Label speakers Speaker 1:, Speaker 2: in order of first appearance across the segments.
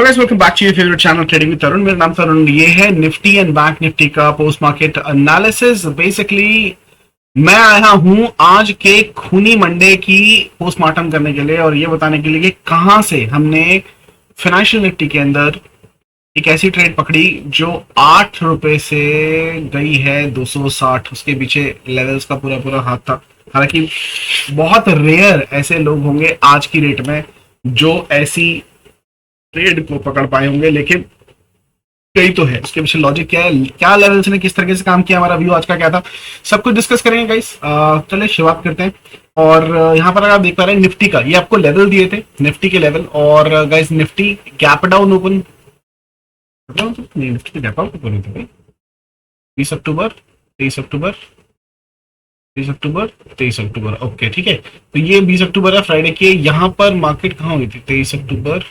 Speaker 1: और guys welcome back to your favourite channel trading with Tarun. मेरा नाम तरुण। ये है निफ्टी एंड बैंक निफ्टी का पोस्ट मार्केट एनालिसिस। बेसिकली मैं आया हूं आज के खूनी मंडे की पोस्टमार्टम करने के लिए और ये बताने के लिए कि कहां से हमने फाइनेंशियल निफ्टी के अंदर एक ऐसी ट्रेड पकड़ी जो 8 रुपए से गई है 260। उसके पीछे लेवल्स का पूरा पूरा हाथ था। हालांकि बहुत रेयर ऐसे लोग होंगे आज की डेट में जो ऐसी ट्रेड को पकड़ पाए होंगे, लेकिन कई तो है। उसके पीछे लॉजिक क्या है, क्या लेवल्स ने किस तरीके से काम किया, हमारा व्यू आज का क्या था, सब कुछ डिस्कस करेंगे गाइस। चलिए शुरुआत करते हैं। और यहाँ पर अगर आप देख पा रहे हैं निफ्टी का, ये आपको लेवल दिए थे निफ्टी के लेवल। और guys Nifty gap down open नहीं, निफ्टी के गैप आउट ओपन होते भाई 20 अक्टूबर 23 अक्टूबर 23 अक्टूबर 23 अक्टूबर। ओके ठीक है, तो ये 20 अक्टूबर है फ्राइडे की। यहाँ पर मार्केट कहाँ हुई थी 23 अक्टूबर।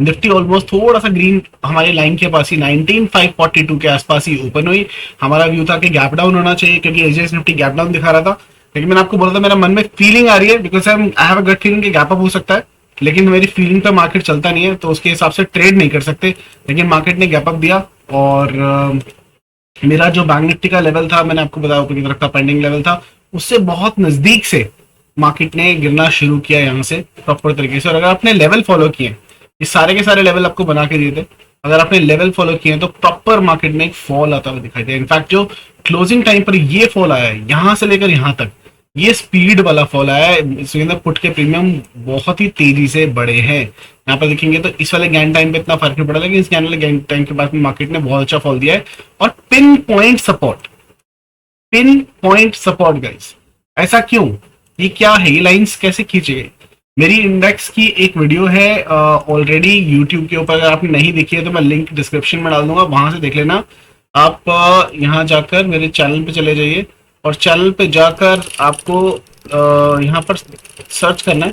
Speaker 1: निफ्टी ऑलमोस्ट थोड़ा सा ग्रीन हमारी लाइन के पास ही 19542 के आसपास ही ओपन हुई। हमारा व्यू था कि गैप डाउन होना चाहिए क्योंकि एजेस निफ्टी गैप डाउन दिखा रहा था। लेकिन मैंने आपको बोला था मेरा मन में फीलिंग आ रही है, because I have a gut feeling कि गैप अप हो सकता है, लेकिन मेरी फीलिंग पे मार्केट चलता नहीं है, तो उसके हिसाब से ट्रेड नहीं कर सकते। लेकिन मार्केट ने गैप अप दिया और मेरा जो बैंक निफ्टी का लेवल था, मैंने आपको बताया ऊपर की तरफ का पेंडिंग लेवल था, उससे बहुत नजदीक से मार्केट ने गिरना शुरू किया यहाँ से प्रॉपर तरीके से। और अगर आपने लेवल फॉलो किए, ये सारे के सारे लेवल आपको बना के दिए थे, अगर आपने लेवल फॉलो किए तो प्रॉपर मार्केट में एक फॉल आता हुआ दिखाई दे। इनफैक्ट जो क्लोजिंग टाइम पर ये फॉल आया है यहां से लेकर यहां तक, ये स्पीड वाला फॉल आया है। इसके अंदर पुट के प्रीमियम बहुत ही तेजी से बढ़े हैं। यहाँ पर देखेंगे तो इस वाले गैन टाइम पे इतना फर्क नहीं पड़ा, लेकिन इस गैन वाले गैन टाइम के बाद में मार्केट ने बहुत अच्छा फॉल दिया है। और पिन पॉइंट सपोर्ट गाइस, ऐसा क्यों, ये क्या है, ये लाइंस कैसे खींचे गए। मेरी इंडेक्स की एक वीडियो है ऑलरेडी यूट्यूब के ऊपर, अगर आपने नहीं देखी है तो मैं लिंक डिस्क्रिप्शन में डाल दूंगा, वहां से देख लेना। आप यहाँ जाकर मेरे चैनल पे चले जाइए और चैनल पे जाकर आपको यहाँ पर सर्च करना है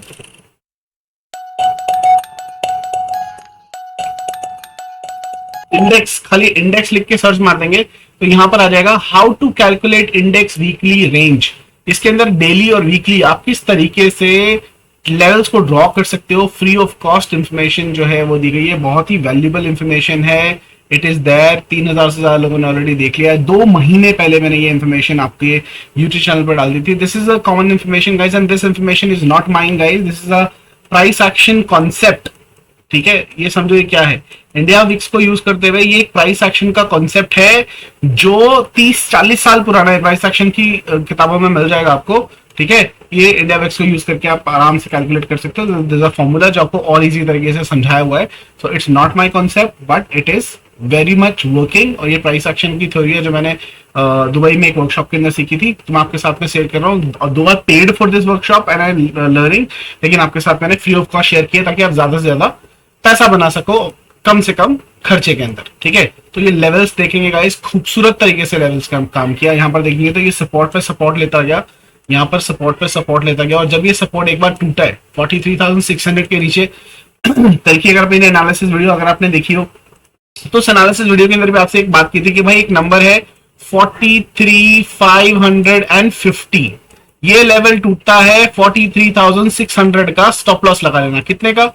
Speaker 1: इंडेक्स। खाली इंडेक्स लिख के सर्च मार देंगे तो यहाँ पर आ जाएगा how to calculate index weekly range. इसके अंदर डेली और वीकली आप किस तरीके से लेवल्स को ड्रॉ कर सकते हो। फ्री ऑफ कॉस्ट इंफॉर्मेशन जो है वो दी गई है, बहुत ही वैल्यूएबल इंफॉर्मेशन है। इट इज देयर, 3000 से ज्यादा लोगों ने ऑलरेडी देख लिया है। 2 महीने पहले मैंने ये इंफॉर्मेशन आपके यूट्यूब चैनल पर डाल दी थी। This is a common information guys and this information is not mine guys, this is a price action concept. ठीक है, ये समझो ये क्या है। इंडिया विक्स को यूज करते हुए ये एक प्राइस एक्शन का कॉन्सेप्ट है जो 30-40 साल पुराना है। प्राइस एक्शन की किताबों में मिल जाएगा आपको। ठीक है, ये इंडिया विक्स को यूज करके आप आराम से कैलकुलेट कर सकते हो। दिस इज अ फॉर्मूला जो आपको और इजी तरीके से समझाया हुआ है। So it's not my concept but it is very much working. और ये प्राइस एक्शन की थ्योरी है जो मैंने दुबई में एक वर्कशॉप के अंदर सीखी थी, तो मैं आपके साथ में शेयर कर रहा हूँ। और दो बार paid for this workshop and I learning, लेकिन आपके साथ मैंने फ्री ऑफ कॉस्ट शेयर किया ताकि आप ज्यादा से ज्यादा पैसा बना सको कम से कम खर्चे के अंदर। ठीक है, तो ये लेवल्स देखेंगे गाइस, खूबसूरत तरीके से लेवल्स का काम किया। यहाँ पर देखेंगे तो ये सपोर्ट पे सपोर्ट लेता गया, यहाँ पर सपोर्ट पे सपोर्ट लेता गया। और जब ये सपोर्ट एक बार टूटा है 43,600 के नीचे, कल की अगर मैंने एनालिसिस वीडियो अगर आपने देखी हो तो उस एनालिसिस वीडियो के अंदर भी आपसे एक बात की थी कि भाई एक नंबर है 43,550, ये लेवल टूटता है 43,600 का स्टॉप लॉस लगा लेना। कितने का?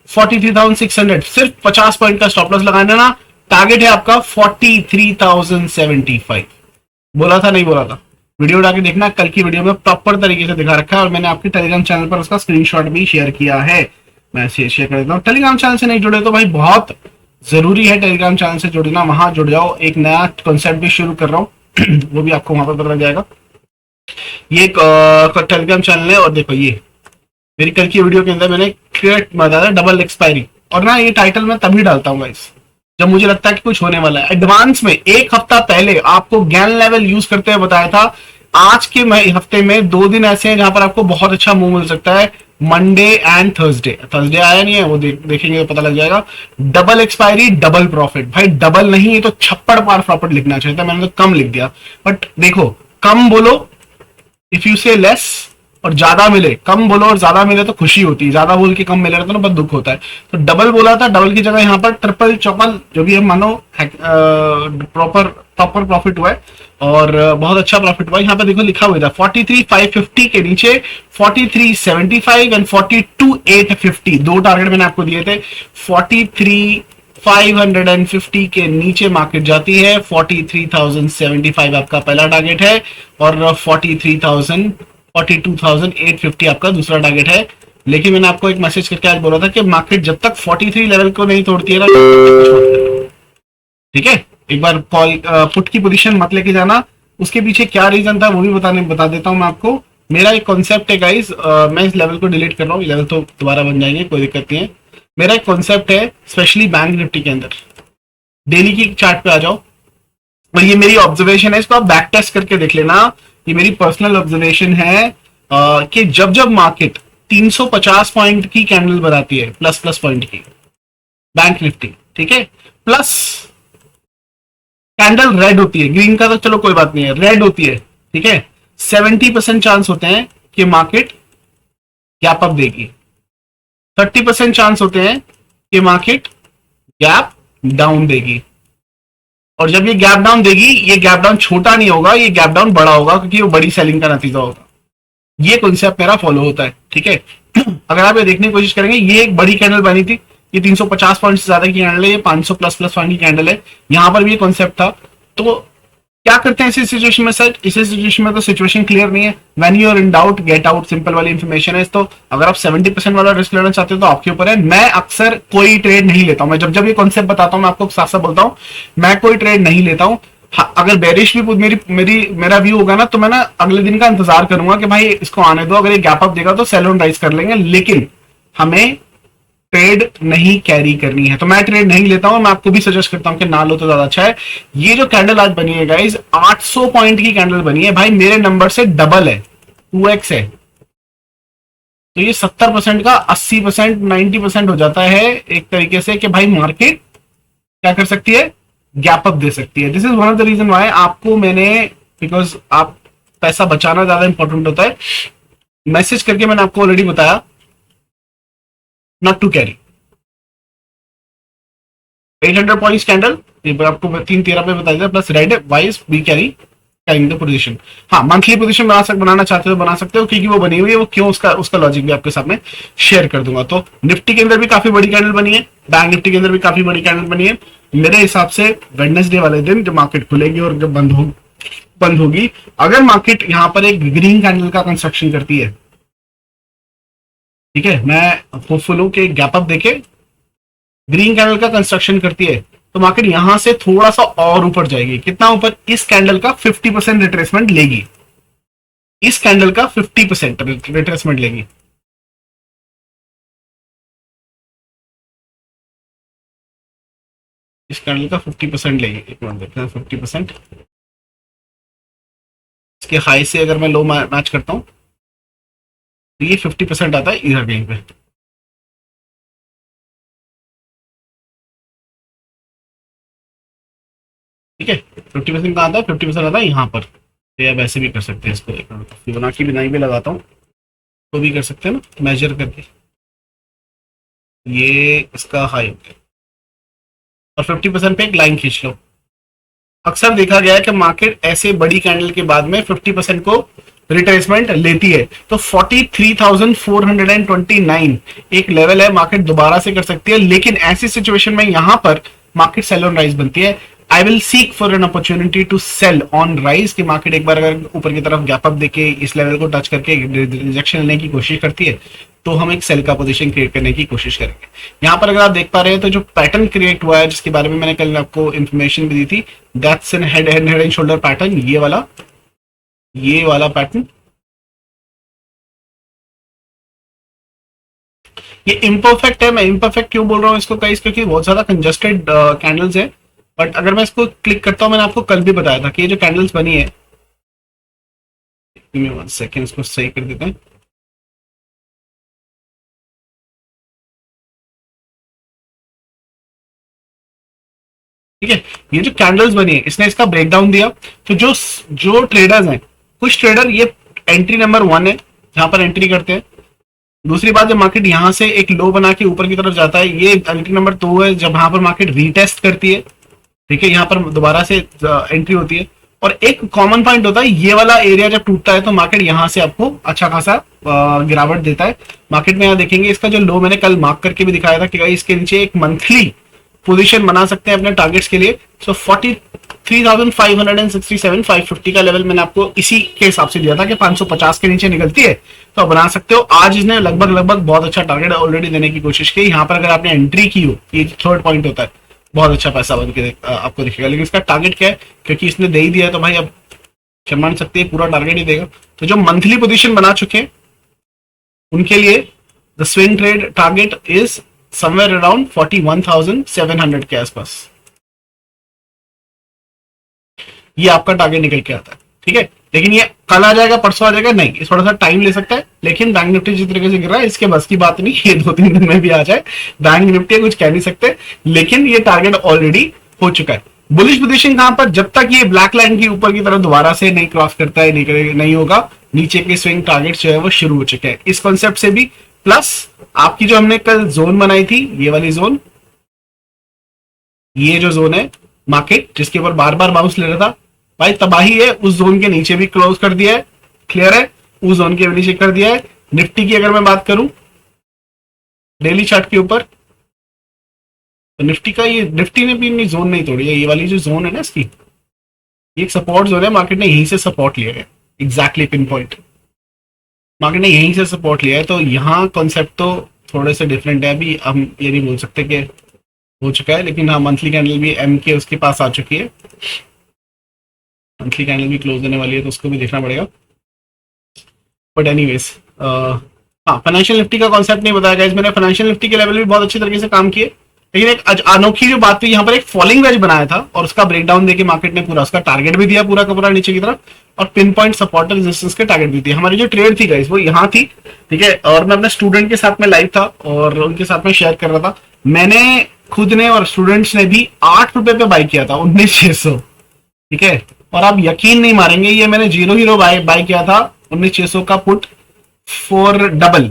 Speaker 1: 43,600, सिर्फ 50 पॉइंट का स्टॉप लॉस लगा लेना। टारगेट है आपका 43,075। बोला था नहीं बोला था? वीडियो उठा के देखना, कल की वीडियो में प्रॉपर तरीके से दिखा रखा है और मैंने आपके टेलीग्राम चैनल पर उसका स्क्रीनशॉट भी शेयर किया है। मैं शेयर कर देता हूँ। टेलीग्राम चैनल से नहीं जुड़े तो भाई बहुत जरूरी है टेलीग्राम चैनल से जुड़ना, वहां जुड़ जाओ। एक नया कॉन्सेप्ट भी शुरू कर रहा हूँ वो भी आपको वहां पर पता लग जाएगा। ये टेलीग्राम चैनल है और देखो ये मेरी कल की वीडियो के अंदर मैंने क्रिएट बताया डबल एक्सपायरी, और ना ये टाइटल मैं तभी डालता हूँ गाइस जब मुझे लगता है कि कुछ होने वाला है। एडवांस में 1 हफ्ता पहले आपको गैन लेवल यूज करते हुए बताया था। आज के हफ्ते में 2 दिन ऐसे हैं जहां पर आपको बहुत अच्छा मूव मिल सकता है, मंडे एंड थर्सडे। थर्सडे आया नहीं है, वो देखेंगे तो पता लग जाएगा। डबल एक्सपायरी डबल प्रॉफिट, भाई डबल नहीं, ये तो छप्पड़ पार प्रॉफिट लिखना चाहिए था, मैंने तो कम लिख दिया। बट देखो, कम बोलो, इफ यू से लेस और ज्यादा मिले, कम बोलो और ज्यादा मिले तो खुशी होती है, ज्यादा बोल के कम मिले तो ना बहुत दुख होता है। तो डबल बोला था, डबल की जगह यहाँ पर ट्रिपल चौपल जो भी हम मानो प्रॉपर प्रॉपर प्रॉफिट हुआ है और बहुत अच्छा प्रॉफिट हुआ है। यहाँ पे देखो लिखा हुआ था 43,550 के नीचे 43,755 एंड 42,850 दो टारगेट मैंने आपको दिए थे। 43,550 के नीचे मार्केट जाती है, 43,075 आपका पहला टारगेट है और 42,850 आपका दूसरा टारगेट है। लेकिन मैंने आपको एक मैसेज करके आज बोला था कि मार्केट जब तक 43 लेवल को नहीं तोड़ती है ना, ठीक है। एक बार कॉल पुट की पोजीशन मत लेके जाना, उसके पीछे क्या रीजन था वो भी बता देता हूं मैं आपको। मेरा एक कॉन्सेप्ट है गाइस, मैं इस लेवल को डिलीट कर रहा हूँ, लेवल तो दोबारा बन जाएंगे, कोई दिक्कत नहीं है। मेरा एक कॉन्सेप्ट है स्पेशली बैंक निफ्टी के अंदर, डेली की चार्ट पे आ जाओ और ये मेरी ऑब्जर्वेशन है, इसको आप बैक टेस्ट करके देख लेना। ये मेरी पर्सनल ऑब्जर्वेशन है कि जब जब मार्केट 350 पॉइंट की कैंडल बनाती है, प्लस प्लस पॉइंट की बैंक निफ्टी, ठीक है, प्लस कैंडल रेड होती है, ग्रीन का तो चलो कोई बात नहीं है, रेड होती है, ठीक है, 70% चांस होते हैं कि मार्केट गैप अप देगी, 30% चांस होते हैं कि मार्केट गैप डाउन देगी। और जब ये गैप डाउन देगी, ये गैप डाउन छोटा नहीं होगा, ये गैप डाउन बड़ा होगा क्योंकि वो बड़ी सेलिंग का नतीजा होगा। ये कॉन्सेप्ट मेरा फॉलो होता है, ठीक है। अगर आप ये देखने की कोशिश करेंगे, ये एक बड़ी कैंडल बनी थी, ये 350 पॉइंट से ज्यादा की कैंडल है, ये 500 प्लस प्लस पॉइंट की कैंडल है, यहां पर भी ये कॉन्सेप्ट था। तो क्या करते हैं ऐसी सिचुएशन में सर? इस सिचुएशन में तो सिचुएशन क्लियर नहीं है, when you are in doubt get out, simple वाली इंफॉर्मेशन है। तो अगर आप 70% वाला रिस्क लेना चाहते हो तो आपके ऊपर है। मैं अक्सर कोई ट्रेड नहीं लेता हूं, मैं जब जब ये कॉन्सेप्ट बताता हूं मैं आपको साफ साफ बोलता हूं, मैं कोई ट्रेड नहीं लेता हूं। हाँ, अगर बेरिश भी मेरा व्यू होगा ना, तो मैं ना अगले दिन का इंतजार करूंगा कि भाई इसको आने दो, अगर ये गैप अप देगा तो सेल ऑन राइज कर लेंगे, लेकिन हमें ट्रेड नहीं कैरी करनी है। तो मैं ट्रेड नहीं लेता हूं, मैं आपको भी सजेस्ट करता हूं कि ना लो तो ज्यादा अच्छा है। ये जो कैंडल आज बनी है गाइस, 800 पॉइंट की कैंडल बनी है भाई, मेरे नंबर से डबल है, 2x है। तो ये 70% का 80% 90% हो जाता है एक तरीके से कि भाई मार्केट क्या कर सकती है, गैप अप दे सकती है। This is one of the reason why आपको मैंने, बिकॉज आप पैसा बचाना ज्यादा इंपॉर्टेंट होता है, मैसेज करके मैंने आपको ऑलरेडी बताया not to carry 800 points candle, ये आपको 3:13 पे बताया था, plus red wise be carry carrying the position. हाँ, मंथली पोजीशन बनाना चाहते हो बना सकते हो, क्योंकि वो बनी हुई है, वो क्यों उसका लॉजिक भी आपके साथ में शेयर कर दूंगा। तो निफ्टी के अंदर भी काफी बड़ी कैंडल बनी है, बैंक निफ्टी के अंदर भी काफी बड़ी कैंडल बनी है। मेरे हिसाब से वेडनेसडे वाले दिन जब मार्केट खुलेगी और जब बंद होगी, अगर मार्केट यहां पर एक ग्रीन कैंडल का कंस्ट्रक्शन करती है, ठीक है, मैं होपफुल हूं कि गैप अप देके ग्रीन कैंडल का कंस्ट्रक्शन करती है, तो मार्केट यहां से थोड़ा सा और ऊपर जाएगी। कितना ऊपर? इस कैंडल का 50% रिट्रेसमेंट लेगी, इस कैंडल का 50% रिट्रेसमेंट लेगी। इस कैंडल का 50% लेगी, एक मिनट देखते हैं, 50% इसके हाई से अगर मैं लो मैच करता हूं तो ये 50% आता है इधर कहीं पे, ठीक है। 50% कहाँ आता है? 50% आता है यहाँ पर। तो आप ऐसे भी कर सकते हैं इसको, फिबोनाची बिनाई भी लगाता हूँ तो भी कर सकते हैं ना, मेजर करके। ये इसका हाई हो गया और 50% पे एक लाइन खींच लो। अक्सर देखा गया है कि मार्केट ऐसे बड़ी कैंडल के बाद में 50% को रिट्रेसमेंट लेती है। तो 43,429 एक लेवल है, मार्केट दोबारा से कर सकती है, लेकिन ऐसी सिचुएशन में यहां पर मार्केट सेल ऑन राइज बनती है। I will seek for an opportunity to sell on rise, कि मार्केट एक बार अगर ऊपर की तरफ गैप अप देके इस लेवल को टच करके रिजेक्शन लेने की कोशिश करती है, तो हम एक सेल का पोजीशन क्रिएट करने की कोशिश करेंगे। यहाँ पर अगर आप देख पा रहे हैं तो जो पैटर्न क्रिएट हुआ है, जिसके बारे में मैंने कल आपको इन्फॉर्मेशन भी दी थी, that's an head and shoulder pattern, ये वाला पैटर्न। ये इम्परफेक्ट है, मैं इम्परफेक्ट क्यों बोल रहा हूँ इसको गाइस, क्योंकि बहुत ज्यादा कंजस्टेड कैंडल्स है। बट अगर मैं इसको क्लिक करता हूँ, मैंने आपको कल भी बताया था कि ये जो कैंडल्स बनी है, वन सेकेंड इसको सही कर देते हैं। ठीक है, ये जो कैंडल्स बनी है, इसने इसका ब्रेकडाउन दिया। तो जो ट्रेडर्स हैं, कुछ ट्रेडर, ये एंट्री नंबर 1 है, जहां पर एंट्री करते हैं। दूसरी बात, जब मार्केट यहां से एक लो बना के ऊपर की तरफ जाता है, ये एंट्री नंबर 2 है, जब यहां पर मार्केट रीटेस्ट करती है, ठीक है, यहाँ पर दोबारा से एंट्री होती है। और एक कॉमन पॉइंट होता है, ये वाला एरिया जब टूटता है तो मार्केट यहाँ से आपको अच्छा खासा गिरावट देता है। मार्केट में यहाँ देखेंगे इसका जो लो मैंने कल मार्क करके भी दिखाया था कि इसके नीचे एक मंथली पोजीशन बना सकते हैं अपने टारगेट्स के लिए। सो 43,567 550 का लेवल मैंने आपको इसी के हिसाब से दिया था कि 550 के नीचे निकलती है तो आप बना सकते हो। आज इसने लगभग बहुत अच्छा टारगेट ऑलरेडी देने की कोशिश की। यहाँ पर अगर आपने एंट्री की हो, ये थर्ड पॉइंट होता है, बहुत अच्छा पैसा बन के आपको दिखेगा। लेकिन इसका टारगेट क्या है, क्योंकि इसने दे ही दिया है तो भाई अब मान सकते हैं पूरा टारगेट ही देगा। तो जो मंथली पोजीशन बना चुके हैं उनके लिए the swing trade target is somewhere around 41,700 के आसपास। ये आपका टारगेट निकल के आता है, ठीक है। लेकिन ये कल आ जाएगा, परसों आ जाएगा, नहीं, ये थोड़ा सा टाइम ले सकता है। लेकिन बैंक निफ्टी जिस तरीके से गिर रहा है इसके बस की बात नहीं, ये 2-3 दिन में भी आ जाए। बैंक निफ्टी कुछ कह नहीं सकते, लेकिन ये टारगेट ऑलरेडी हो चुका है। बुलिश पोजीशन कहां पर, जब तक ये ब्लैक लाइन की ऊपर की तरफ दोबारा से नहीं क्रॉस करता है, नहीं होगा, नीचे के स्विंग टारगेट जो है वो शुरू हो चुके हैं इस कॉन्सेप्ट से भी। प्लस आपकी जो हमने कल जोन बनाई थी, ये वाली जोन, ये जो जोन है मार्केट जिसके ऊपर बार बार बाउंस ले रहा था, भाई तबाही है, उस जोन के नीचे भी क्लोज कर दिया है, क्लियर है, उस जोन के नीचे कर दिया है। निफ्टी की अगर मैं बात करूं डेली चार्ट के ऊपर, तो निफ्टी का ये, निफ्टी ने भी अपनी जोन नहीं तोड़ी है। ये वाली जो जोन है ना इसकी, ये एक सपोर्ट जोन है, मार्केट ने यहीं से सपोर्ट लिया है, एग्जैक्टली पिन पॉइंट मार्केट ने यहीं से सपोर्ट लिया है। तो यहाँ कॉन्सेप्ट तो थोड़े से डिफरेंट है। अभी हम ये नहीं बोल सकते कि हो चुका है, लेकिन हाँ मंथली कैंडल भी एम के उसके पास आ चुकी है, मंथली कैंडल भी क्लोज होने वाली है, तो उसको भी देखना पड़ेगा। बट एनीवेज हाँ, फाइनेंशियल निफ्टी का कॉन्सेप्ट नहीं बताया गया, मैंने फाइनेंशियल निफ्टी के लेवल भी बहुत अच्छी तरीके से काम किए। लेकिन एक अनोखी जो बात थी, यहाँ पर एक फॉलिंग वेज बनाया था और उसका ब्रेकडाउन देके मार्केट ने पूरा उसका टारगेट भी दिया, पूरा का पूरा नीचे की तरफ, और पिन पॉइंट सपोर्ट और रेजिस्टेंस के टारगेट भी दिए। हमारी जो ट्रेड थी गाइस वो यहाँ थी, ठीक है, और मैं अपने स्टूडेंट के साथ में लाइव था और उनके साथ में शेयर कर रहा था। मैंने खुद ने और स्टूडेंट्स ने भी 8 रुपए पे बाई किया था, 19,600, ठीक है। और आप यकीन नहीं मारेंगे, ये मैंने 0 बाई किया था 19,600 का पुट फॉर डबल,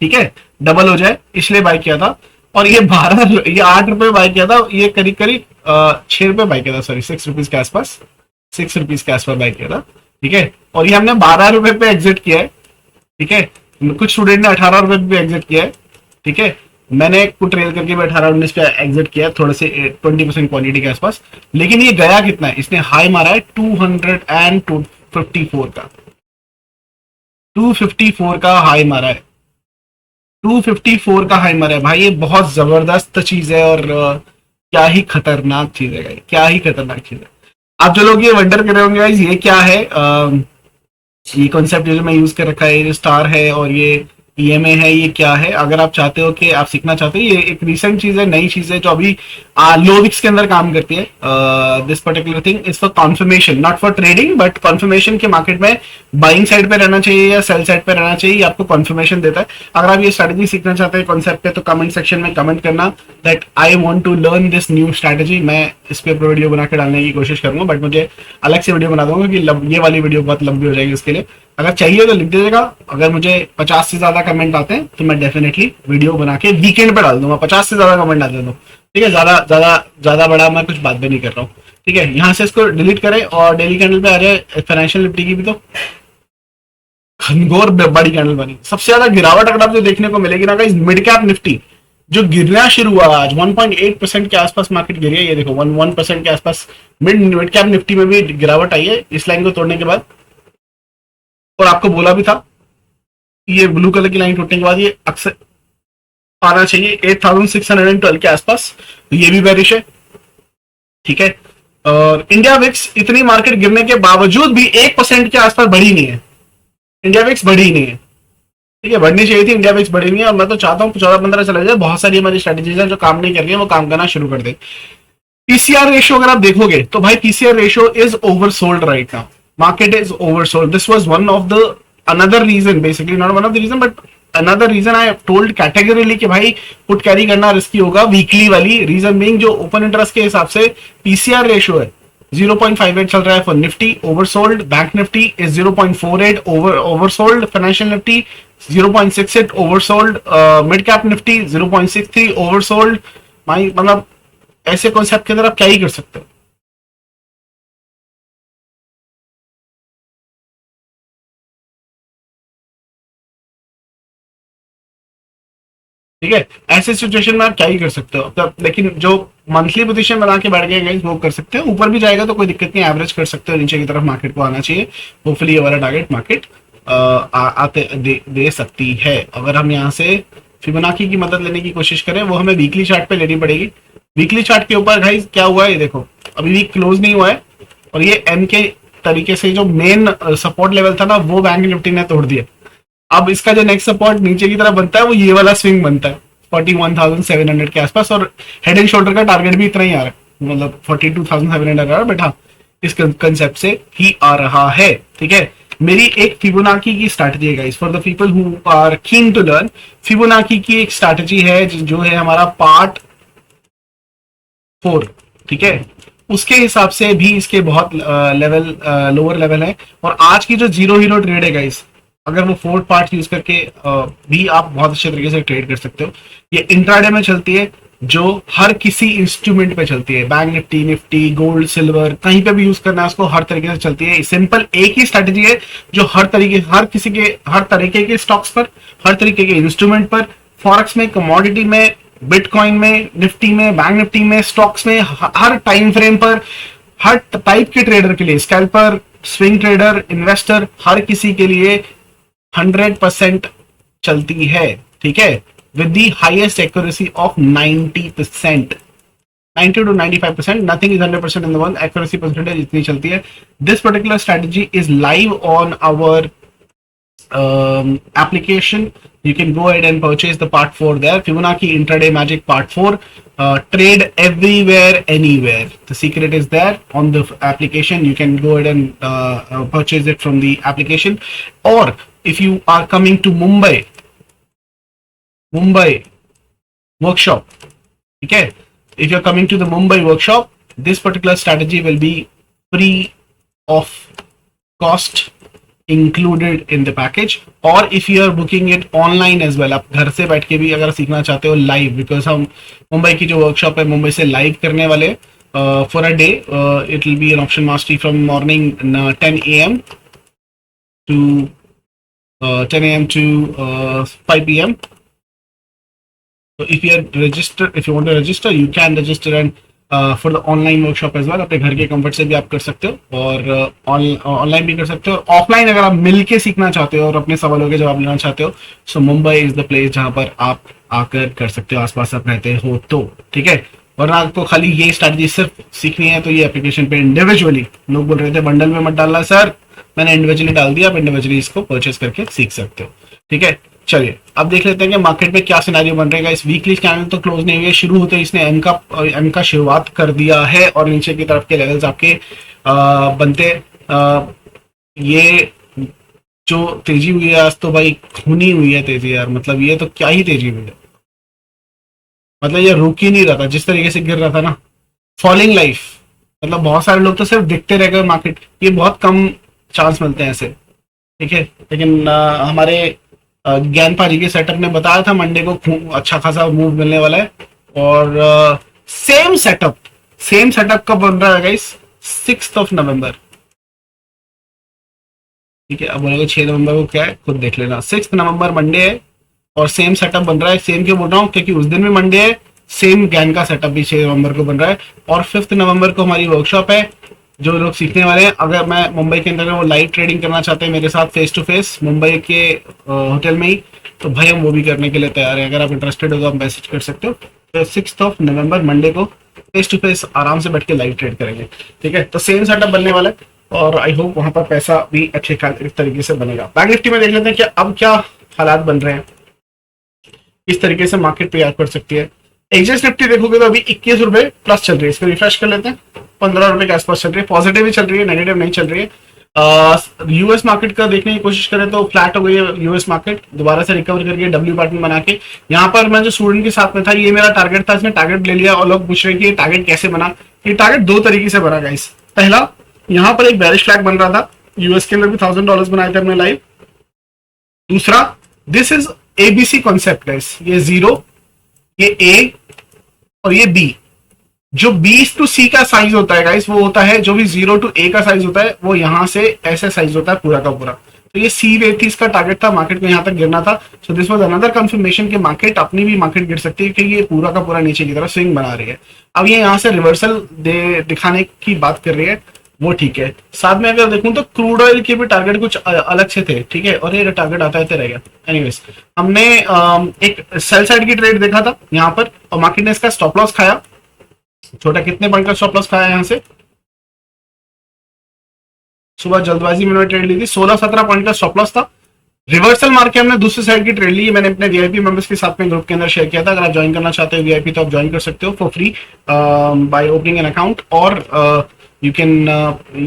Speaker 1: ठीक है, डबल हो जाए इसलिए बाई किया था। और ये 8 रुपए बाई किया था, ये करीब 6 रुपए बाई किया था, सॉरी 6 रुपीज के आसपास, 6 रुपीज के आसपास बाई किया था, ठीक है। और ये हमने 12 रुपए पे एग्जिट किया है, ठीक है। कुछ स्टूडेंट ने 18 रुपए पे एग्जिट किया है, ठीक है। मैंने कुछ ट्रेल करके भी 18-19 पे एग्जिट किया है, थोड़े से 20% क्वांटिटी के आसपास। लेकिन ये गया कितना है, इसने हाई मारा है 254 का, 254 का हाई मारा है, 254 का हाई मारा है भाई। ये बहुत जबरदस्त चीज है और क्या ही खतरनाक चीज है, क्या ही खतरनाक चीज है। आप जो लोग ये वंडर कर रहे होंगे गाइस, ये क्या है, ये कॉन्सेप्ट जो मैं यूज कर रखा है, ये स्टार है और ये ईएमए है, ये क्या है। अगर आप चाहते हो कि आप सीखना चाहते हो, ये एक रिसेंट चीज है, नई चीज है जो अभी लोविक्स के अंदर काम करती है। This particular thing is for conformation, not for trading, but conformation के मार्केट में बाइंग साइड पे रहना चाहिए या सेल साइड पे रहना चाहिए, आपको कॉन्फर्मेशन देता है। अगर आप ये स्ट्रेटेजी सीखना चाहते हैं कॉन्सेप्ट पे, तो कमेंट सेक्शन में कमेंट करना that I want to learn this new strategy. मैं इस पे वीडियो बना के डालने की कोशिश करूंगा, बट मुझे अलग से वीडियो बना दूंगा क्योंकि ये वाली वीडियो बहुत लंबी हो जाएगी इसके लिए। अगर चाहिए तो लिख दीजिएगा, अगर मुझे 50 से ज्यादा कमेंट आते हैं तो मैं डेफिनेटली वीडियो बना के वीकेंड पे डाल दूंगा। 50 से ज्यादा कमेंट आते हैं, ठीक है, ज्यादा बड़ा मैं कुछ बात भी नहीं कर रहा हूँ, ठीक है। यहाँ से इसको डिलीट करें और डेली कैंडल पे आ जाए। फाइनेंशियल निफ्टी की भी तो घनघोर बड़ी कैंडल बनी, सबसे ज्यादा गिरावट अगर आपको देखने को मिलेगी ना गाइस, मिड कैप निफ्टी जो गिरना शुरू हुआ आज 1.8% के आसपास मार्केट गिरी है। ये देखो 1% के आसपास मिड कैप निफ्टी में भी गिरावट आई है इस लाइन को तोड़ने के बाद। और आपको बोला भी था ये ब्लू कलर की लाइन टूटने के बाद ये अक्सर आना चाहिए 8,612 के आसपास, तो ये भी बेरिश है, ठीक है। और इंडिया विक्स इतनी मार्केट गिरने के बावजूद भी 1% के आसपास बढ़ी नहीं है, इंडिया विक्स बढ़ी नहीं है, ठीक है। बढ़नी चाहिए थी, इंडिया विक्स बढ़ी नहीं है। और मैं तो चाहता हूँ 14-15 चला जाए। बहुत सारी हमारी स्ट्रेटेजीज है जो काम नहीं कर रही है, वो काम करना शुरू कर दे। पीसीआर रेशियो अगर आप देखोगे तो भाई PCR ratio is oversold right now, market is oversold. This was one of the another reason, basically not one of the reason but another reason I told categorically कि भाई पुट कैरी करना risky होगा weekly वाली। Reason being जो open interest के हिसाब से PCR ratio है 0.58 चल रहा है for Nifty, oversold. Bank Nifty is 0.48 oversold. Financial Nifty 0.68 oversold. Mid cap Nifty 0.63 oversold. माई मतलब ऐसे कॉन्सेप्ट के अंदर आप क्या ही कर सकते हो। ठीक है, ऐसे सिचुएशन में आप क्या ही कर सकते हो तब। लेकिन जो मंथली पोजीशन बना के बैठ गए गाइस वो कर सकते हैं। ऊपर भी जाएगा तो कोई दिक्कत नहीं, एवरेज कर सकते हो, नीचे की तरफ मार्केट को आना चाहिए। होपफुली ये वाला टारगेट मार्केट आते दे सकती है। अगर हम यहाँ से फिबोनाची की मदद लेने की कोशिश करें, वो हमें वीकली चार्ट पे लेनी पड़ेगी। वीकली चार्ट के ऊपर गाइस क्या हुआ है, ये देखो अभी वीक क्लोज नहीं हुआ है, और ये एम के तरीके से जो मेन सपोर्ट लेवल था ना, वो बैंक निफ्टी ने तोड़ दिया। अब इसका जो नेक्स्ट सपोर्ट नीचे की तरफ बनता है वो ये वाला स्विंग बनता है 41,700 के आसपास, और हेड एंड शोल्डर का टारगेट भी इतना ही आ रहा है, मतलब 42,700 आ रहा है। बट हाँ, इस कंसेप्ट से ही आ रहा है। ठीक है, मेरी एक फिबोनाची की स्ट्रैटेजी है guys for the people who are keen to learn. Fibonacci की एक स्ट्रैटेजी है जो है हमारा पार्ट 4। ठीक है, उसके हिसाब से भी इसके बहुत लेवल लोअर लेवल है। और आज की जो जीरो हीरो ट्रेड है गाइस, अगर वो 4 पार्ट यूज करके भी आप बहुत अच्छे तरीके से ट्रेड कर सकते हो। ये इंट्राडे में चलती है, जो हर किसी इंस्ट्रूमेंट पे चलती है, bank Nifty, Nifty, gold, silver, कहीं पे भी यूज करना है उसको, हर तरीके से चलती है। सिंपल एक ही स्ट्रेटेजी है जो हर तरीके के स्टॉक्स पर, हर तरीके के इंस्ट्रूमेंट पर, फॉरेक्स में, कमोडिटी में, बिटकॉइन में, निफ्टी में, बैंक निफ्टी में, स्टॉक्स में, हर टाइम फ्रेम पर, हर टाइप के ट्रेडर के लिए, स्कैल्पर, स्विंग ट्रेडर, इन्वेस्टर, हर किसी के लिए 100% चलती है। ठीक है, with the highest accuracy of 90%, 90 to 95%, nothing is 100% in the world. Accuracy percentage इतनी चलती है। This particular strategy is live on our application. You can go ahead and purchase the part 4 there. Fibonacci intraday magic part 4. Trade everywhere, anywhere. The secret is there on the application. You can go ahead and purchase it from the application. Or if you are coming to Mumbai workshop, okay, if you're coming to the Mumbai workshop, this particular strategy will be free of cost, included in the package. और if you are booking it online as well, आप घर से बैठ के भी अगर सीखना चाहते हो लाइव, बिकॉज हम मुंबई की जो वर्कशॉप है मुंबई से लाइव करने वाले for a day. It will be an option mastery from morning 10 AM to 10 AM to 5 PM. So if you want to register, you can register and for the online workshop as well. अपने घर के comfort से भी आप कर सकते हो, और ऑनलाइन भी कर सकते हो। ऑफलाइन अगर आप मिल के सीखना चाहते हो और अपने सवालों के जवाब लेना चाहते हो, सो मुंबई इज द प्लेस जहां पर आप आकर कर सकते हो, आसपास आप रहते हो तो। ठीक है, वरना आपको खाली ये स्ट्रैटेजी सिर्फ सीखनी है तो ये एप्लीकेशन पे इंडिविजुअली, लोग बोल रहे थे बंडल में मत डालना सर, मैंने इंडिविजुअली डाल दिया, आप इंडिविजुअली इसको परचेस करके सीख सकते हो। ठीक है, चलिए अब देख लेते हैं कि मार्केट में क्या सिनेरियो बन रहेगा। इस वीकली कैंडल तो क्लोज नहीं हुई है, शुरू होते ही इसने एम का शुरुआत कर दिया है, और नीचे की तरफ के लेवल्स आपके बनते ये जो तेजी हुई है आज तो भाई खूनी हुई है तेजी यार। मतलब ये तो क्या ही तेजी हुई है, मतलब ये रुक ही नहीं रहा था, जिस तरीके से गिर रहा था ना, फॉलिंग लाइफ। मतलब बहुत सारे लोग तो सिर्फ दिखते रह गए मार्केट, ये बहुत कम चांस मिलते हैं ऐसे। ठीक है, लेकिन हमारे ज्ञान पाजी के सेटअप ने बताया था मंडे को अच्छा खासा मूव मिलने वाला है। और सेम सेटअप कब बन रहा है गाइस? 6 नवंबर। ठीक है, अब बोलेगा 6 नवंबर को क्या है, खुद देख लेना। 6 नवंबर मंडे है और सेम सेटअप बन रहा है। सेम क्यों बोल रहा हूँ, क्योंकि उस दिन भी मंडे है, सेम ज्ञान का सेटअप भी 6 नवंबर को बन रहा है। और 5 नवंबर को हमारी वर्कशॉप है, जो लोग सीखने वाले हैं। अगर मैं मुंबई के अंदर वो लाइव ट्रेडिंग करना चाहते हैं मेरे साथ फेस टू फेस मुंबई के होटल में ही, तो भाई हम वो भी करने के लिए तैयार हैं। अगर आप इंटरेस्टेड हो तो आप मैसेज कर सकते हो। तो 6 नवंबर मंडे को फेस टू फेस आराम से बैठ के लाइव ट्रेड करेंगे। ठीक है, तो सेम सेटअप बनने वाला है, और आई होप वहां पर पैसा भी अच्छे तरीके से बनेगा। बैंक निफ्टी में देख लेते हैं कि अब क्या हालात बन रहे हैं, किस तरीके से मार्केट पे याद कर सकती है। एक्सचेंज निफ्टी देखोगे तो अभी 21 रुपए प्लस चल रही है। इसको रिफ्रेश कर लेते हैं, 15 रुपए के आसपास चल रही है। पॉजिटिव भी चल रही है, नेगेटिव नहीं चल रही है। यूएस मार्केट का देखने की कोशिश करें तो फ्लैट हो गई है यूएस मार्केट, दोबारा से रिकवर करके डब्ल्यू पैटर्न बना के। यहाँ पर मैं जो स्टूडेंट के साथ में था, ये मेरा टारगेट था, इसने टारगेट ले लिया और लोग पूछ रहे हैं कि ये टारगेट कैसे बना। ये टारगेट 2 तरीके से बना गाइस। पहला, यहां पर एक बेरिश फ्लैग बन रहा था, यूएस के अंदर भी $1000 बनाए थे हमने लाइव। दूसरा, this is ABC concept guys, ये जीरो, ये ए और ये बी। जो बी टू सी का साइज होता है गाइस, वो होता है जो भी जीरो टू ए का साइज होता है, वो यहां से ऐसे साइज होता है पूरा का पूरा। तो ये सी वेव थी, इसका टारगेट था मार्केट को यहां तक गिरना था। So this was another confirmation कि मार्केट, अपनी भी मार्केट गिर सकती है, क्योंकि ये पूरा का पूरा नीचे की तरफ स्विंग बना रही है। अब ये यहां से रिवर्सल दिखाने की बात कर रही है, वो ठीक है। साथ में अगर देखूं तो क्रूड ऑयल के भी टारगेट कुछ अलग से थे, ठीक है, और ये टारगेट आता है रह गया। एनीवेज, हमने एक सेल साइड की ट्रेड देखा था यहाँ पर, और मार्केट ने इसका स्टॉप लॉस खाया। छोटा कितने पॉइंट का स्टॉप लॉस खाया यहाँ से? सुबह जल्दबाजी में ट्रेड ली थी, 16-17 पॉइंट का स्टॉप लॉस था। रिवर्सल मार के हमने दूसरी साइड की ट्रेड ली। मैंने अपने वीआईपी मेंबर्स के साथ में ग्रुप के अंदर शेयर किया था। अगर आप ज्वाइन करना चाहते हो वीआईपी, तो आप ज्वाइन कर सकते हो for free by opening an account, और you can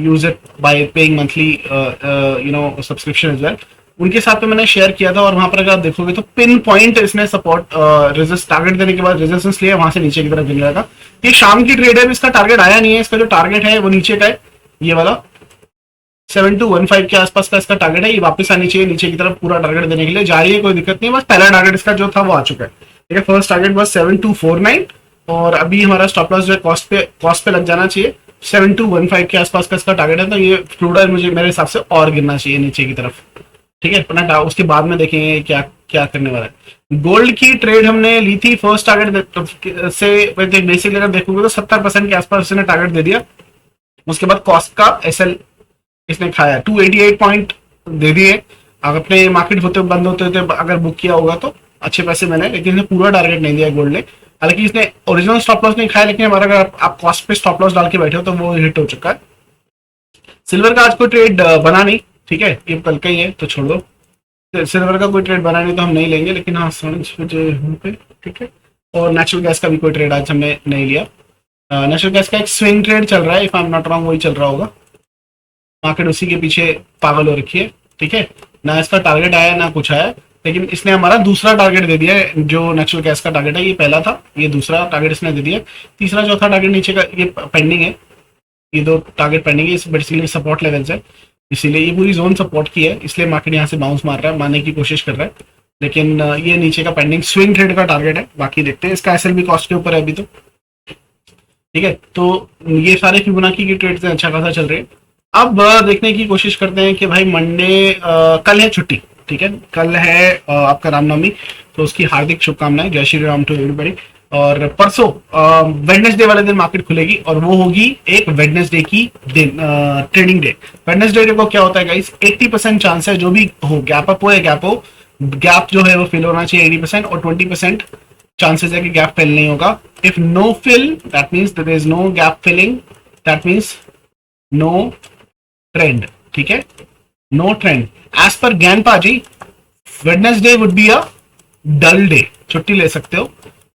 Speaker 1: use it by paying monthly subscription as well. उनके साथ में मैंने शेयर किया था, और वहां पर अगर आप देखोगे तो पिन पॉइंट इसने सपोर्ट रेजिस्ट टारगेट देने के बाद रेजिस्टेंस लिया, वहां से नीचे की तरफ गिर जाएगा। ये शाम की ट्रेड है, इसका टारगेट आया नहीं है। इसका जो टारगेट है वो नीचे का है, ये वाला 7215 के आसपास का इसका टारगेट है। ये वापस आनी चाहिए नीचे की तरफ, पूरा टारगेट देने के लिए जा रही है, कोई दिक्कत नहीं है। बस पहला टारगेट इसका जो था वो आ चुका है, ठीक है। फर्स्ट टारगेट बस 7249, और अभी हमारा स्टॉप लॉस जो है कॉस्ट पे लग जाना चाहिए। 7215 के आसपास का इसका टारगेट है। तो ये क्रूड ऑयल मुझे मेरे हिसाब से और गिरना चाहिए नीचे की तरफ, ठीक है। अपना उसके बाद में देखेंगे क्या क्या करने वाला है। गोल्ड की ट्रेड हमने ली थी फर्स्ट टारगेट से, बेसिकली अगर देखोगे तो 70% के आसपास इसने टारगेट दे दिया। उसके बाद कॉस्ट का एसएल इसने खाया, 288 पॉइंट दे दिए। अगर अपने मार्केट होते बंद होते होते अगर बुक किया होगा तो अच्छे पैसे मैंने, लेकिन इसने पूरा टारगेट नहीं दिया गोल्ड ने। हालांकि इसने ओरिजिनल स्टॉप लॉस नहीं खाया, लेकिन हमारा अगर आप कॉस्ट पे स्टॉप लॉस डाल के बैठे हो तो वो हिट हो चुका है। सिल्वर का आज कोई ट्रेड बना नहीं, ठीक है, ये कल का ही है तो छोड़ दो। सिल्वर का कोई ट्रेड बना नहीं तो हम नहीं लेंगे, लेकिन हाँ 5 बजे पे, ठीक है। और नेचुरल गैस का भी कोई ट्रेड आज हमने नहीं लिया। नेचुरल गैस का एक स्विंग ट्रेड चल रहा है, if I am not wrong वही चल रहा होगा। मार्केट उसी के पीछे पागल हो रखी है, ठीक है। ना इसका टारगेट आया ना कुछ आया, लेकिन इसने हमारा दूसरा टारगेट दे दिया है। जो नेचुरल गैस का टारगेट है ये पहला था, ये दूसरा टारगेट इसने दे दिया। तीसरा चौथा टारगेट नीचे का ये पेंडिंग है, ये 2 टारगेट पेंडिंग है। बेसिकली सपोर्ट लेवल्स है, इसीलिए ये पूरी जोन सपोर्ट की है, इसलिए मार्केट यहाँ से बाउंस मार रहा है, मारने की कोशिश कर रहा है। लेकिन ये नीचे का पेंडिंग स्विंग ट्रेड का टारगेट है। बाकी देखते हैं, इसका एसएल भी कॉस्ट के ऊपर है अभी तो, ठीक है। तो ये सारे फिबोनाची की ट्रेड्स अच्छा खासा चल रहे हैं। अब देखने की कोशिश करते हैं कि भाई मंडे, कल है छुट्टी, ठीक है, कल है आपका रामनवमी, तो उसकी हार्दिक शुभकामनाएं, जय श्री राम टू एवरीबॉडी। और परसों वेडनेसडे वाले दिन मार्केट खुलेगी, और वो होगी एक वेडनेसडे की दिन ट्रेडिंग डे। वेडनेसडे को क्या होता है गाइस, 80% चांस है जो भी हो, गैप अप हो या गैप हो, गैप जो है वो फिल होना चाहिए 80%, और 20% चांसेस है कि गैप फिल नहीं होगा। If no fill, that means there is no gap filling, that means no trend, ठीक है, no trend. As per Gyan paaji, Wednesday would be a dull day, छुट्टी ले सकते हो,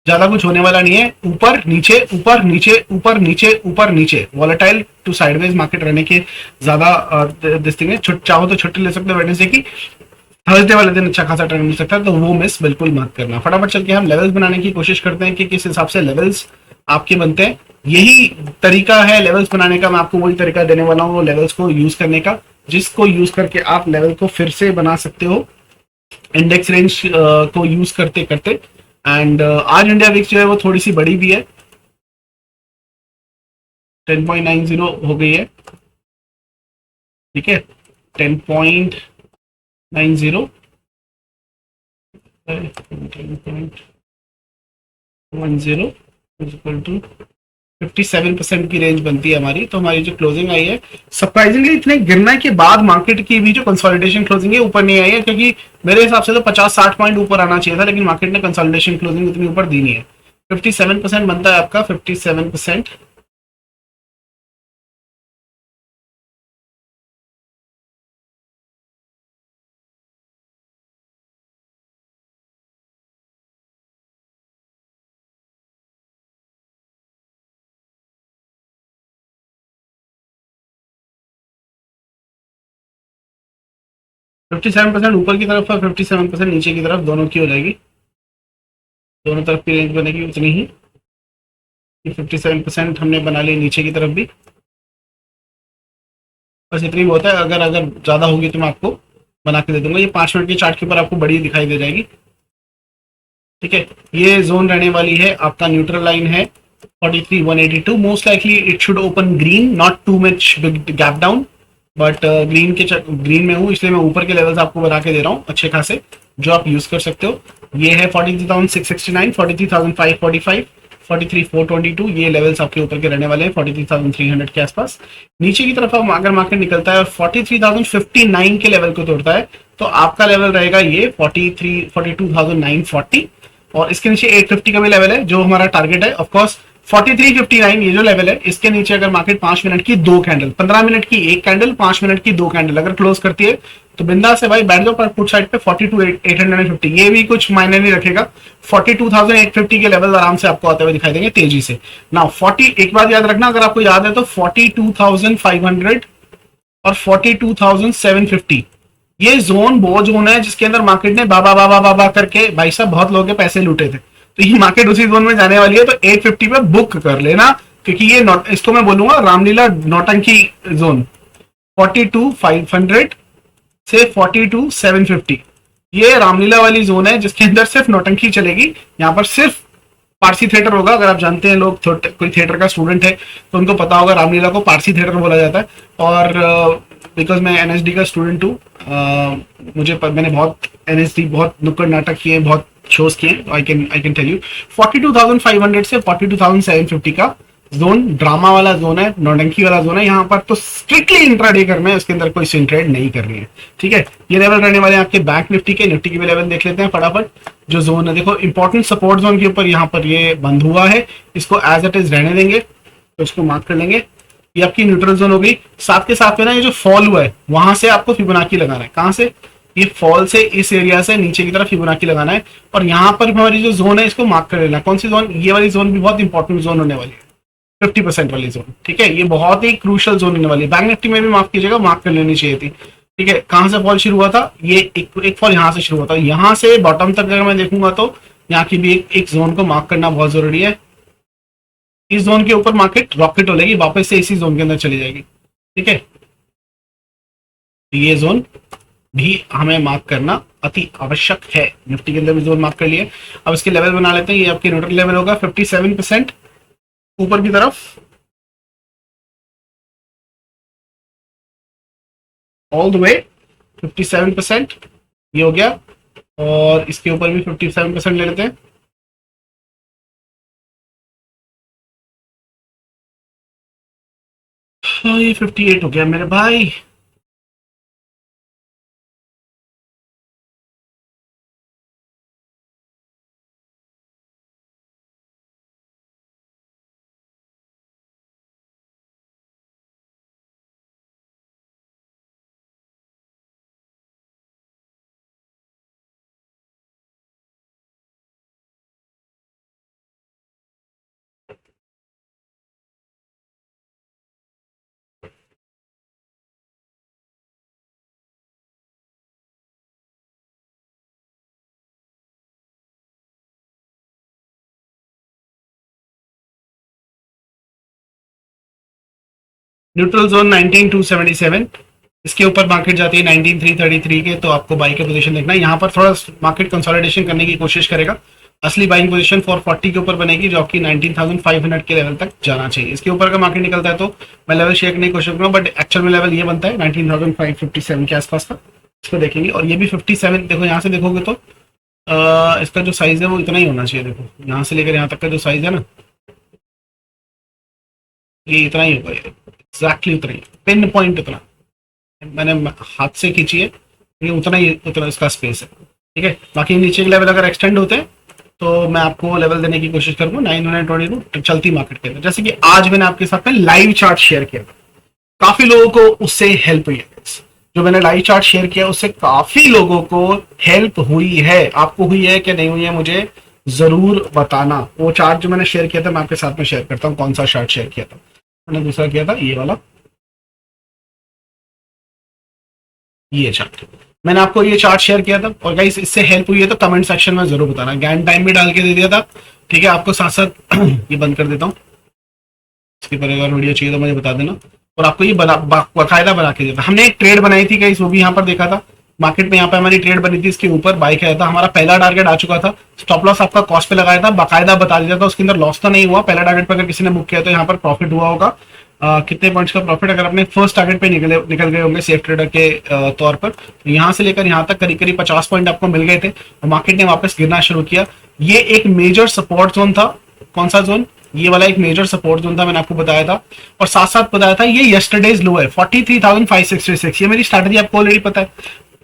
Speaker 1: ज्यादा कुछ होने वाला नहीं है। ऊपर नीचे ऊपर नीचे ऊपर नीचे ऊपर नीचे, वॉलेटाइल टू साइडवेज मार्केट रहने के ज्यादा दिस्टिंग है। चाहो तो छुट्टी ले सकते हो वेडनेसडे की। थर्सडे वाले दिन अच्छा खासा ट्रेंड मिल सकता है, तो वो मिस बिल्कुल मत करना। फटाफट चल के हम लेवल्स बनाने की कोशिश करते हैं कि किस हिसाब से लेवल्स आपके बनते हैं। यही तरीका है लेवल्स बनाने का, मैं आपको वही तरीका देने वाला हूँ लेवल्स को यूज करने का, जिसको यूज करके आप लेवल को फिर से बना सकते हो इंडेक्स रेंज को यूज करते करते। एंड आज इंडिया विक्स जो है वो थोड़ी सी बड़ी भी है, 10.90 हो गई है, ठीक है, 10.90 10.10 इक्वल टू 57% की रेंज बनती है हमारी। तो हमारी जो क्लोजिंग आई है, सरप्राइजिंगली इतने गिरने के बाद मार्केट की भी जो कंसोलिडेशन क्लोजिंग है ऊपर नहीं आई है, क्योंकि मेरे हिसाब से तो 50-60 पॉइंट ऊपर आना चाहिए था, लेकिन मार्केट ने कंसोलिडेशन क्लोजिंग इतनी ऊपर दी नहीं है। 57% बनता है आपका, 57%। फिफ्टी सेवन परसेंट ऊपर की तरफ और 57% नीचे की तरफ, दोनों की हो जाएगी, दोनों तरफ की रेंज बनेगी उतनी ही। 57% हमने बना ली नीचे की तरफ भी, बस इतनी बहुत है, अगर अगर ज्यादा होगी तो मैं आपको बना के दे दूंगा। ये 5 मिनट के चार्ट के ऊपर आपको बड़ी दिखाई दे जाएगी। ठीक है, ये जोन रहने वाली है, आपका न्यूट्रल लाइन है 43,182। Most likely it should open green, not too much big gap down, but green में हूँ इसलिए मैं ऊपर के लेवल्स आपको बना के दे रहा हूँ अच्छे खासे, जो आप यूज कर सकते हो। ये है 43,669, 43,545, 43,422, ये लेवल्स आपके ऊपर के रहने वाले हैं 43,300 के आसपास। नीचे की तरफ अगर मार्केट निकलता है और 43,059 के लेवल को तोड़ता है तो आपका लेवल रहेगा ये 42,940, और इसके नीचे 850 का भी लेवल है जो हमारा टारगेट है। ऑफकोर्स 4359 ये जो लेवल है, इसके नीचे अगर मार्केट 5 मिनट की दो कैंडल, 15 मिनट की एक कैंडल, 5 मिनट की दो कैंडल अगर क्लोज करती है तो बिंदास से भाई बैठ जाओ पर पुट साइड पे 42,850, ये भी कुछ मायने नहीं रखेगा। 42,850 के लेवल आराम से आपको आते हुए दिखाई देंगे तेजी से ना। 40 एक बात याद रखना, अगर आपको याद है तो 42,500 और 42,750 ये जोन वो जोन है जिसके अंदर मार्केट ने बाबा बाबा बाबा करके भाई साहब बहुत लोगों के पैसे लूटे थे। तो ये मार्केट उसी जोन में जाने वाली है, तो 850 पे बुक कर लेना, क्योंकि ये इसको मैं बोलूंगा रामलीला नौटंकी जोन। 42,500 से 42,750 ये रामलीला वाली जोन है जिसके अंदर सिर्फ नौटंकी चलेगी। यहाँ पर सिर्फ पारसी थिएटर होगा। अगर आप जानते हैं लोग, कोई थिएटर का स्टूडेंट है तो उनको पता होगा रामलीला को पारसी थिएटर बोला जाता है। और बिकॉज मैं एनएसडी का स्टूडेंट हूँ, मैंने बहुत एनएसडी बहुत नुक्कड़ नाटक किए, बहुत शोज किए। आई कैन टेल यू 42,500 से 42,750 का जोन ड्रामा वाला जोन है, नौटंकी वाला जोन है। यहाँ पर तो स्ट्रिक्टली इंट्राडे करना है, उसके अंदर कोई स्विंग ट्रेड नहीं करनी है। ठीक है, ये लेवल रहने वाले हैं आपके बैंक निफ्टी के। निफ्टी के भी लेवल देख लेते हैं फटाफट। जो जोन है देखो, इंपॉर्टेंट सपोर्ट जोन के ऊपर यहाँ पर ये बंद हुआ है, इसको एज इट इज रहने देंगे, तो इसको मार्क कर लेंगे। ये आपकी न्यूट्रल जोन हो गई। साथ के साथ में ना ये जो फॉल हुआ है वहां से आपको फिबोनाची लगाना है। कहां से? ये फॉल से, इस एरिया से नीचे की तरफ फिबोनाची लगाना है। और यहाँ पर हमारी जो जोन है इसको मार्क कर लेना। कौन सी जोन? ये वाली जोन भी बहुत इंपॉर्टेंट जोन होने वाली है, 50% वाली जोन। ठीक है, ये बहुत ही क्रूशल जोन होने वाली है। बैंक निफ्टी में भी माफ कीजिएगा, मार्क कर लेनी चाहिए थी। ठीक है, कहां से फॉल शुरू हुआ था? ये एक फॉल यहाँ से शुरू हुआ था, यहाँ से बॉटम तक अगर मैं देखूंगा तो यहाँ की भी एक जोन को मार्क करना बहुत जरूरी है। इस जोन के ऊपर मार्केट रॉकेट हो लेगी, वापस से इसी जोन के अंदर चली जाएगी। ठीक है, ये जोन भी हमें मार्क करना अति आवश्यक है। निफ्टी के अंदर भी जोन मार्क कर लिए। अब इसके लेवल बना लेते हैं। ये आपके न्यूट्रल लेवल होगा 57% ऊपर की तरफ, ऑल द वे 57%, ये हो गया। और इसके ऊपर भी 57% ले लेते हैं। हाँ, ये 58 हो गया मेरे भाई। न्यूट्रल जोन 19,277, इसके ऊपर मार्केट जाती है 19,333 के, तो आपको बाई का पोजीशन देखना है। यहाँ पर थोड़ा मार्केट कंसोलिडेशन करने की कोशिश करेगा। असली बाइंग पोजीशन 440 के ऊपर बनेगी, जो आपकी 19,500 के लेवल तक जाना चाहिए। इसके ऊपर का मार्केट निकलता है तो मैं लेवल शेयर करने की कोशिश करूंगा, बट एक्चुअल में लेवल ये बनता है 19,557 के आसपास का। इसको देखेंगे, और ये भी 57। देखो यहाँ से देखोगे तो इसका जो साइज है वो इतना ही होना चाहिए। देखो यहाँ से लेकर यहाँ तक का जो साइज है ना, ये इतना ही होगा। ये एग्जैक्टली उतना ही, पिन पॉइंट उतना मैंने हाथ से खींची है, ये उतना ही, उतना इसका स्पेस है। ठीक है, बाकी नीचे के लेवल अगर एक्सटेंड होते हैं तो मैं आपको लेवल देने की कोशिश करूंगा 922 चलती मार्केट के अंदर। जैसे कि आज मैंने आपके साथ में लाइव चार्ट शेयर किया, काफी लोगों को उससे हेल्प हुई है। जो मैंने लाइव चार्ट शेयर किया उससे काफी लोगों को हेल्प हुई है। आपको हुई है कि नहीं हुई है मुझे जरूर बताना। वो चार्ट जो मैंने शेयर किया था मैं आपके साथ में शेयर करता हूँ। कौन सा चार्ट शेयर किया था मैंने? दूसरा किया था ये वाला, ये चार्ट मैंने आपको ये चार्ट शेयर किया था। और गाइस इससे हेल्प हुई है तो कमेंट सेक्शन में जरूर बताना। गैन टाइम भी डाल के दे दिया था। ठीक है, आपको साथ साथ ये बंद कर देता हूँ। इसके पर अगर वीडियो चाहिए तो मुझे बता देना। और आपको ये बाकायदा बना के देता है। हमने एक ट्रेड बनाई थी गाइस, वो भी यहाँ पर देखा था मार्केट में, यहाँ पे हमारी ट्रेड बनी थी, इसके ऊपर बाय किया था, हमारा पहला टारगेट आ चुका था, स्टॉप लॉस आपका कॉस्ट पे लगाया था, बाकायदा बता दिया था, उसके अंदर लॉस तो नहीं हुआ। पहला टारगेट पे अगर किसी ने बुक किया तो यहाँ पर प्रॉफिट हुआ होगा। कितने पॉइंट्स का प्रॉफिट, अगर अपने फर्स्ट टारगेट पे निकल गए होंगे सेफ ट्रेडर के तौर पर, तो यहाँ से लेकर यहाँ तक करीब करीब 50 पॉइंट आपको मिल गए थे और मार्केट ने वापस गिरना शुरू किया। ये एक मेजर सपोर्ट जोन था। कौन सा जोन? ये वाला एक मेजर सपोर्ट जोन था, मैंने आपको बताया था, और साथ साथ बताया था ये यस्टरडेज लो है 43,566। ये मेरी स्ट्रैटेजी आपको ऑलरेडी पता है।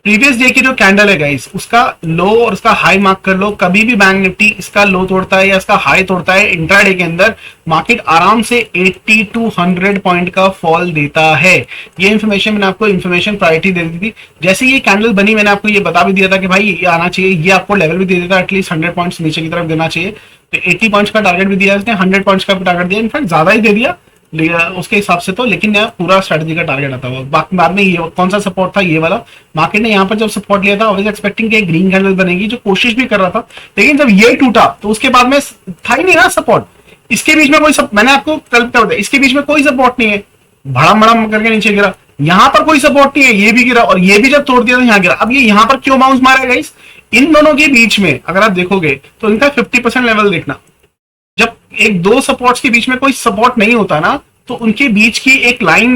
Speaker 1: प्रीवियस डे की जो कैंडल है गाइस, उसका लो और उसका हाई मार्क कर लो। कभी भी बैंक निफ्टी इसका लो तोड़ता है या इसका हाई तोड़ता है, इंट्राडे के अंदर मार्केट आराम से 80 to 100 पॉइंट का फॉल देता है। ये इन्फॉर्मेशन मैंने आपको इन्फॉर्मेशन प्रायोरिटी दे दी थी। जैसे ये कैंडल बनी मैंने आपको ये बता भी दिया था कि भाई ये आना चाहिए, ये आपको लेवल भी दे देता है, एटलीस्ट 100 पॉइंट्स नीचे की तरफ देना चाहिए। तो 80 पॉइंट्स का टारगेट भी दिया, इसने 100 पॉइंट्स का भी टारगेट दिया, इनफैक्ट ज्यादा ही दे दिया उसके हिसाब से तो, लेकिन यहाँ पूरा स्ट्रेटजी का टारगेट आता हुआ। बाद में ये कौन सा सपोर्ट था? ये वाला। मार्केट ने यहाँ पर जब सपोर्ट लिया था, ऑलवेज एक्सपेक्टिंग कि ग्रीन कैंडल बनेगी, जो कोशिश भी कर रहा था, लेकिन जब ये टूटा तो उसके बाद में था ही नहीं ना सपोर्ट। इसके बीच में कोई मैंने आपको कल क्या बताया, इसके बीच में कोई सपोर्ट नहीं है, भड़म भड़म करके नीचे गिरा। यहाँ पर कोई सपोर्ट नहीं है, ये भी गिरा, और ये भी जब तोड़ दिया तो यहाँ गिरा। अब ये यहाँ पर क्यों बाउंस मारेगा गाइस? इन दोनों के बीच में अगर आप देखोगे तो इनका 50% लेवल देखना, जब एक दो सपोर्ट्स के बीच में कोई सपोर्ट नहीं होता ना, तो उनके बीच की एक लाइन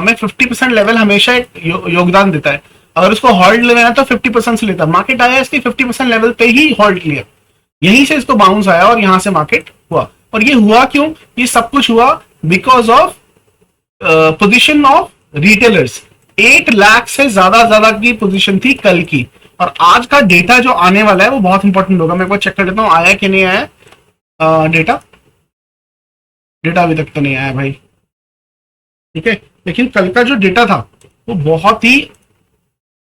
Speaker 1: में 50% लेवल हमेशा एक योगदान देता है। अगर उसको हॉल्ड लेना है तो 50% से लेता है। मार्केट आया इसके 50% लेवल पे ही हॉल्ड लिया, यहीं से इसको बाउंस आया और यहां से मार्केट हुआ। और ये हुआ क्यों? ये सब कुछ हुआ because of position of retailers. 8 lakh से ज्यादा की पोजीशन थी कल की। और आज का डेटा जो आने वाला है वो बहुत इंपॉर्टेंट होगा। मैं एक बार चेक कर लेता हूं आया कि नहीं आया डेटा अभी तक तो नहीं आया भाई, ठीक है। लेकिन कल का जो डेटा था वो बहुत ही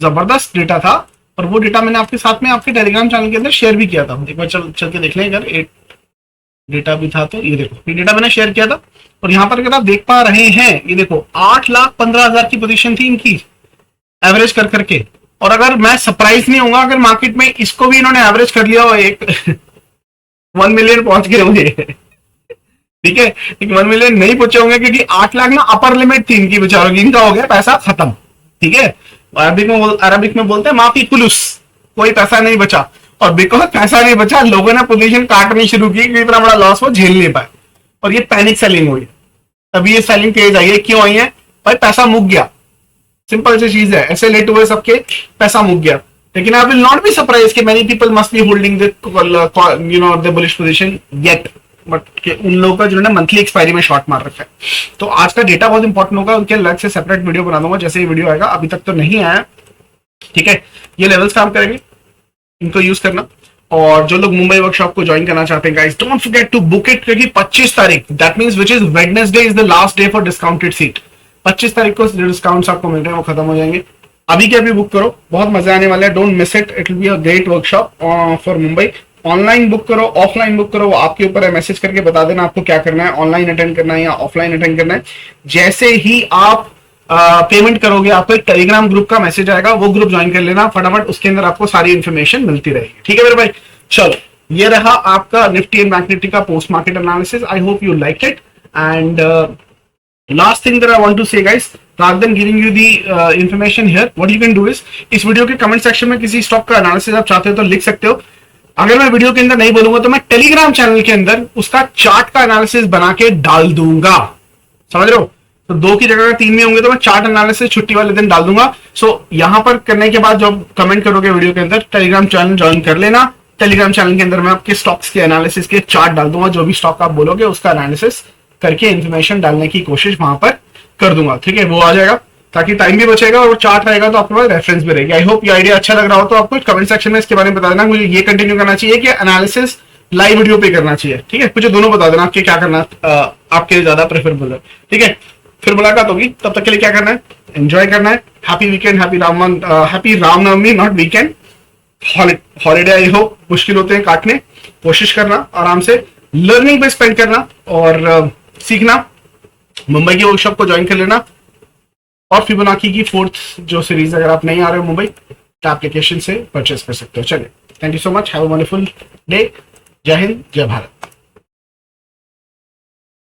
Speaker 1: जबरदस्त डेटा था, और वो डेटा मैंने आपके साथ में आपके टेलीग्राम चैनल के अंदर शेयर भी किया था। एक बार चल के देख लें अगर एक डेटा भी था तो। ये देखो, ये डेटा मैंने शेयर किया था, और यहां पर अगर आप देख पा रहे हैं, ये देखो 8,15,000 की पोजीशन थी इनकी एवरेज कर करके। और अगर मैं सरप्राइज नहीं होऊंगा अगर मार्केट में इसको भी इन्होंने एवरेज कर लिया हो, एक 1 मिलियन पहुंच गए होंगे, ठीक है। 1 मिलियन नहीं पहुंचे होंगे क्योंकि 8 लाख ना अपर लिमिट थी इनकी बेचारों की, इनका हो गया पैसा खत्म, ठीक है। अरबिक में बोलते हैं माफी पुलुस, कोई पैसा नहीं बचा। और बिकॉज पैसा नहीं बचा, लोगों ने पोजीशन काटनी शुरू की, इतना बड़ा लॉस वो झेल नहीं पाए, और ये पैनिक सेलिंग हुई। तभी ये सेलिंग तेज आई है। क्यों आई है भाई? पैसा मुक गया, सिंपल सी चीज है। ऐसे लेट हुए सबके, पैसा मुक गया। लेकिन I will not be surprise कि many people must be holding the bullish position yet, but उन लोगों का जिन्होंने मंथली एक्सपायरी में शॉर्ट मार रखा है। तो आज का डेटा बहुत इंपॉर्टेंट होगा, उनके अलग से सेपरेट वीडियो बना दूंगा जैसे ये वीडियो आएगा। अभी तक तो नहीं आया, ठीक है। ये लेवल्स काम करेंगे, इनको यूज करना। और जो लोग मुंबई वर्कशॉप को ज्वाइन करना चाहते हैं guys, don't forget to book it, क्योंकि 25 तारीख, that means which is Wednesday, is the last day for discounted seat. 25 तारीख को डिस्काउंट्स आपको मिल रहे हैं, वो खत्म हो जाएंगे। अभी के अभी बुक करो, बहुत मजा आने वाला है, don't miss it, it will be a great workshop for Mumbai. Online book करो, ऑफलाइन बुक करो, वो आपके ऊपर है। मैसेज करके बता देना आपको क्या करना है, ऑनलाइन अटेंड करना है या ऑफलाइन अटेंड करना है। जैसे ही आप पेमेंट करोगे, आपको एक टेलीग्राम ग्रुप का मैसेज आएगा, वो ग्रुप ज्वाइन कर लेना फटाफट, उसके अंदर आपको सारी इन्फॉर्मेशन मिलती रहेगी, ठीक है मेरे भाई। चलो, ये रहा आपका निफ्टी एंड बैंक निफ्टी का post market analysis. I hope you like it. And last thing that I want to say guys, rather than giving you the information here, what you can do is, इस video के comment section में किसी stock का analysis आप चाहते हो तो लिख सकते हो। अगर मैं वीडियो के अंदर नहीं बोलूंगा तो मैं टेलीग्राम चैनल के अंदर उसका चार्ट का एनालिसिस बना के डाल दूंगा, समझ रहे हो। तो 2 की जगह 3 में होंगे तो मैं चार्ट एनालिसिस छुट्टी वाले दिन डाल दूंगा। सो यहां पर करने के बाद जब कमेंट करोगे वीडियो के अंदर, टेलीग्राम चैनल ज्वाइन कर लेना। टेलीग्राम चैनल के अंदर मैं आपके स्टॉक्स के एनालिसिस के चार्ट डाल दूंगा, जो भी स्टॉक आप बोलोगे उसका एनालिसिस करके इन्फॉर्मेशन डालने की कोशिश वहां पर कर दूंगा, ठीक है। वो आ जाएगा ताकि टाइम भी बचेगा और चार्ट रहेगा तो आपके पास रेफरेंस भी रहेगी। आई होप ये आइडिया अच्छा लग रहा हो तो आपको कमेंट सेक्शन में इसके बारे में बता देना, मुझे ये कंटिन्यू करना चाहिए कि एनालिसिस लाइव वीडियो पे करना चाहिए, ठीक है। मुझे दोनों बता देना आपके क्या करना आपके लिए ज्यादा प्रेफरेबल है, ठीक है। फिर मुलाकात होगी, तब तक के लिए क्या करना है, एंजॉय करना है। Happy weekend, happy Ramnavami, not weekend, holiday. I hope मुश्किल होते हैं काटने, कोशिश करना आराम से लर्निंग पे स्पेंड करना और सीखना। मुंबई की वर्कशॉप को ज्वाइन कर लेना, और फिबोनाची की 4th जो सीरीज अगर आप नहीं आ रहे हो मुंबई, तो एप्लीकेशन से परचेस कर सकते हो। चलिए, thank you so much, have a wonderful day. जय हिंद, जय भारत।